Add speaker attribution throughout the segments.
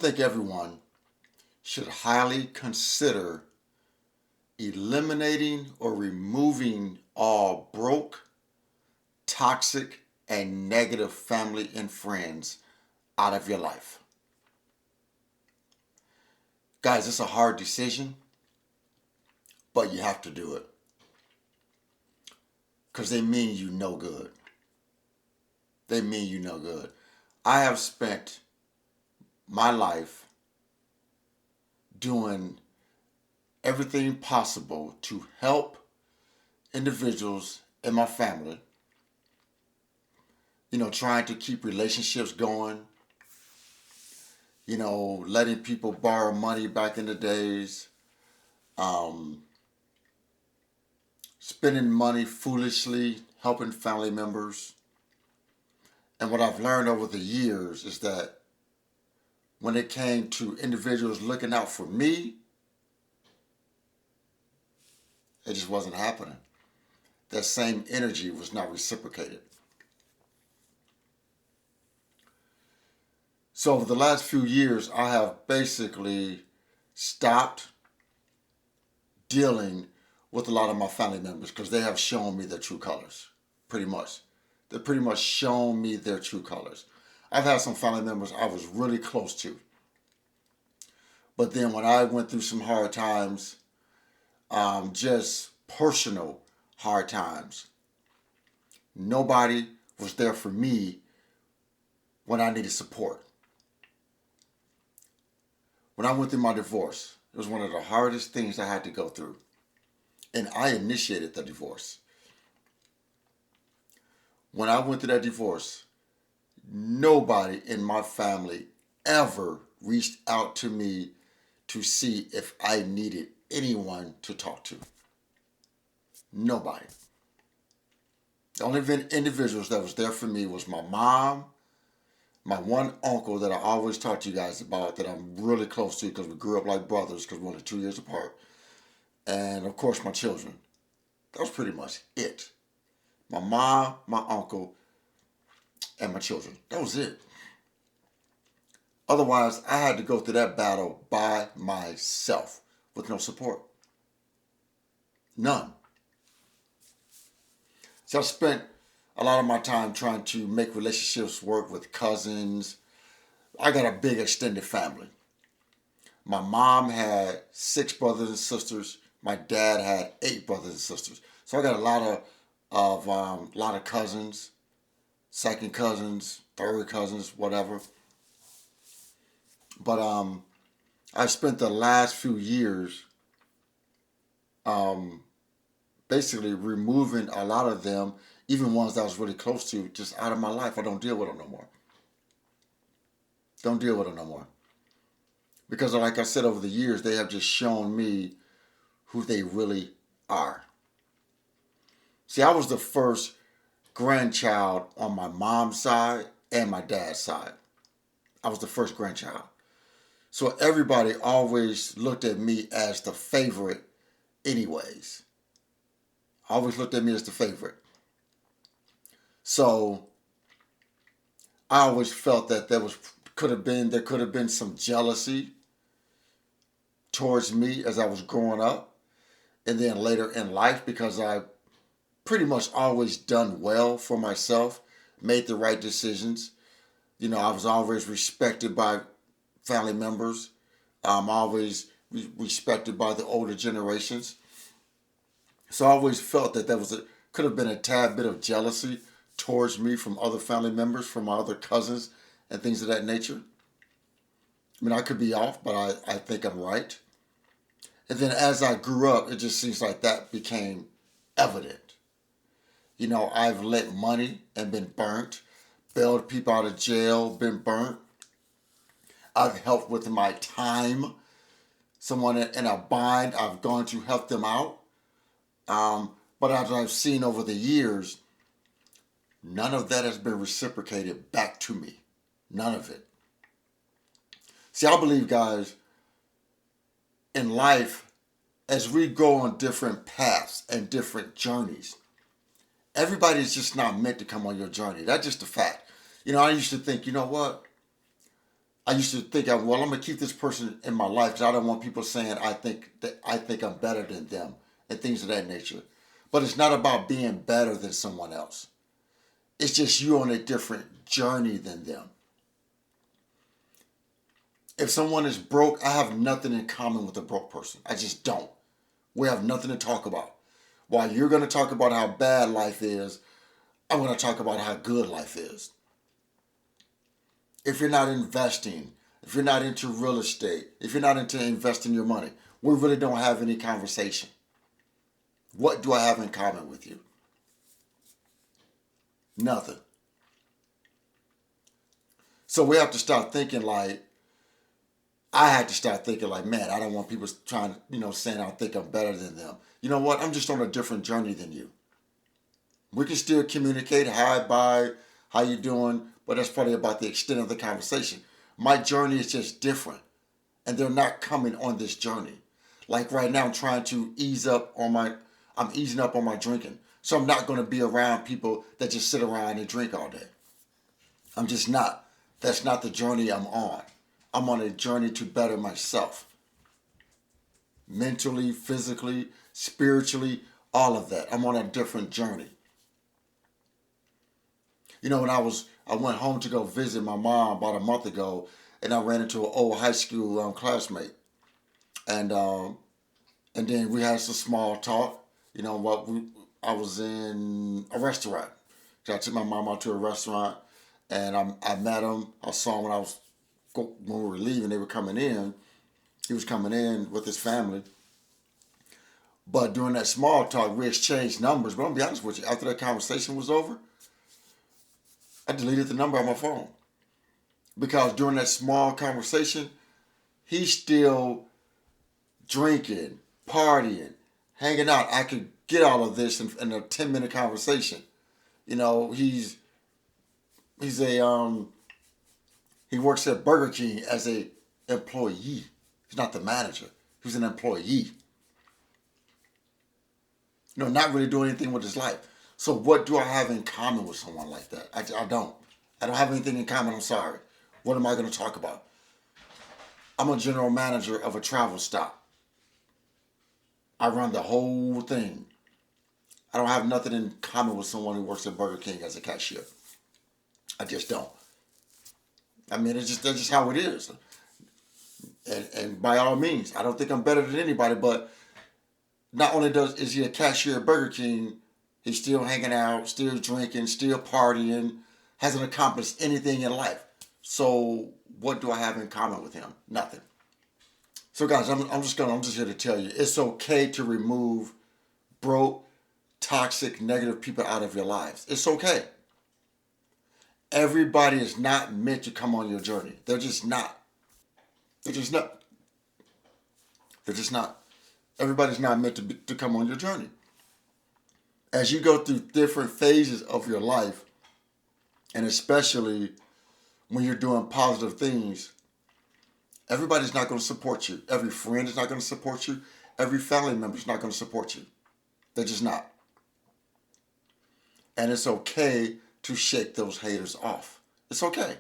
Speaker 1: think everyone should highly consider eliminating or removing all broke, toxic, and negative family and friends out of your life. Guys, it's a hard decision, but you have to do it because they mean you no good. They mean you no good. I have spent my life doing everything possible to help individuals in my family, trying to keep relationships going, letting people borrow money back in the days, um, spending money foolishly, helping family members. And what I've learned over the years is that when it came to individuals looking out for me, it just wasn't happening. That same energy was not reciprocated. So over the last few years, I have basically stopped dealing with a lot of my family members because they have shown me their true colors, pretty much. They pretty much shown me their true colors. I've had some family members I was really close to. But then when I went through some hard times, just personal hard times, nobody was there for me when I needed support. When I went through my divorce, it was one of the hardest things I had to go through. And I initiated the divorce. When I went through that divorce, nobody in my family ever reached out to me to see if I needed anyone to talk to. Nobody. The only individuals that was there for me was my mom, my one uncle that I always talk to you guys about that I'm really close to because we grew up like brothers because we're only 2 years apart. And of course my children. That was pretty much it. My mom, my uncle, and my children. That was it. Otherwise, I had to go through that battle by myself with no support. None. So I spent a lot of my time trying to make relationships work with cousins. I got a big extended family. My mom had 6 brothers and sisters. My dad had 8 brothers and sisters. So I got a lot of cousins, second cousins, third cousins, whatever. But I spent the last few years basically removing a lot of them, even ones that I was really close to, just out of my life. I don't deal with them no more. Don't deal with them no more. Because like I said, over the years, they have just shown me who they really are. See, I was the first grandchild on my mom's side and my dad's side. I was the first grandchild. So everybody always looked at me as the favorite anyways. Always looked at me as the favorite. So I always felt that there could have been some jealousy towards me as I was growing up. And then later in life, because I pretty much always done well for myself, made the right decisions. I was always respected by family members. I'm always respected by the older generations. So I always felt that could have been a tad bit of jealousy towards me from other family members, from my other cousins, and things of that nature. I mean, I could be off, but I think I'm right. And then as I grew up, it just seems like that became evident. I've lent money and been burnt, bailed people out of jail, been burnt. I've helped with my time. Someone in a bind, I've gone to help them out. But as I've seen over the years, none of that has been reciprocated back to me. None of it. See, I believe, guys, in life, as we go on different paths and different journeys, everybody's just not meant to come on your journey. That's just a fact. I used to think, you know what? I used to think, well, I'm gonna keep this person in my life because I don't want people saying I think I'm better than them and things of that nature. But it's not about being better than someone else. It's just you on a different journey than them. If someone is broke, I have nothing in common with a broke person. I just don't. We have nothing to talk about. While you're going to talk about how bad life is, I'm going to talk about how good life is. If you're not investing, if you're not into real estate, if you're not into investing your money, we really don't have any conversation. What do I have in common with you? Nothing. So we have to start thinking like, I had to start thinking like, man, I don't want people trying, saying I think I'm better than them. You know what? I'm just on a different journey than you. We can still communicate, hi, bye, how you doing, but that's probably about the extent of the conversation. My journey is just different, and they're not coming on this journey. Like right now, I'm trying to I'm easing up on my drinking. So I'm not going to be around people that just sit around and drink all day. I'm just not. That's not the journey I'm on. I'm on a journey to better myself. Mentally, physically, spiritually, all of that. I'm on a different journey. When I went home to go visit my mom about a month ago, and I ran into an old high school classmate, and then we had some small talk. I was in a restaurant. So I took my mom out to a restaurant, and I met him. I saw him when we were leaving. They were coming in. He was coming in with his family. But during that small talk, we exchanged numbers. But I'm gonna be honest with you. After that conversation was over, I deleted the number on my phone because during that small conversation, he's still drinking, partying, hanging out. I could get all of this in a 10-minute conversation. He's he works at Burger King as a employee. He's not the manager. He's an employee. Not really doing anything with his life. So what do I have in common with someone like that? I don't. I don't have anything in common. I'm sorry. What am I going to talk about? I'm a general manager of a travel stop. I run the whole thing. I don't have nothing in common with someone who works at Burger King as a cashier. I just don't. I mean, that's just how it is. And by all means, I don't think I'm better than anybody, but not only is he a cashier at Burger King, he's still hanging out, still drinking, still partying, hasn't accomplished anything in life. So what do I have in common with him? Nothing. So guys, I'm just here to tell you, it's okay to remove broke, toxic, negative people out of your lives. It's okay. Everybody is not meant to come on your journey. They're just not. They're just not. They're just not. Everybody's not meant to come on your journey. As you go through different phases of your life, and especially when you're doing positive things, everybody's not going to support you. Every friend is not going to support you. Every family member is not going to support you. They're just not. And it's okay to shake those haters off. It's okay.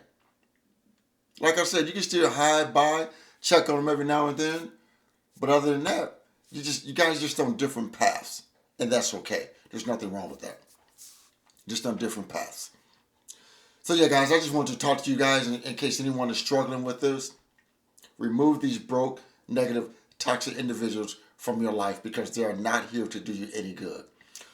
Speaker 1: Like I said, you can still hide by, check on them every now and then. But other than that, you guys just on different paths. And that's okay. There's nothing wrong with that. Just on different paths. So yeah, guys, I just wanted to talk to you guys in case anyone is struggling with this. Remove these broke, negative, toxic individuals from your life because they are not here to do you any good.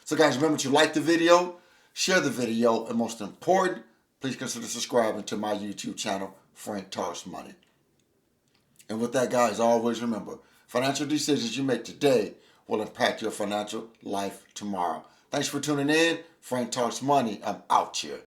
Speaker 1: So guys, remember to like the video, share the video, and most important, please consider subscribing to my YouTube channel, Frank Talks Money. And with that, guys, always remember, financial decisions you make today will impact your financial life tomorrow. Thanks for tuning in. Frank Talks Money. I'm out here.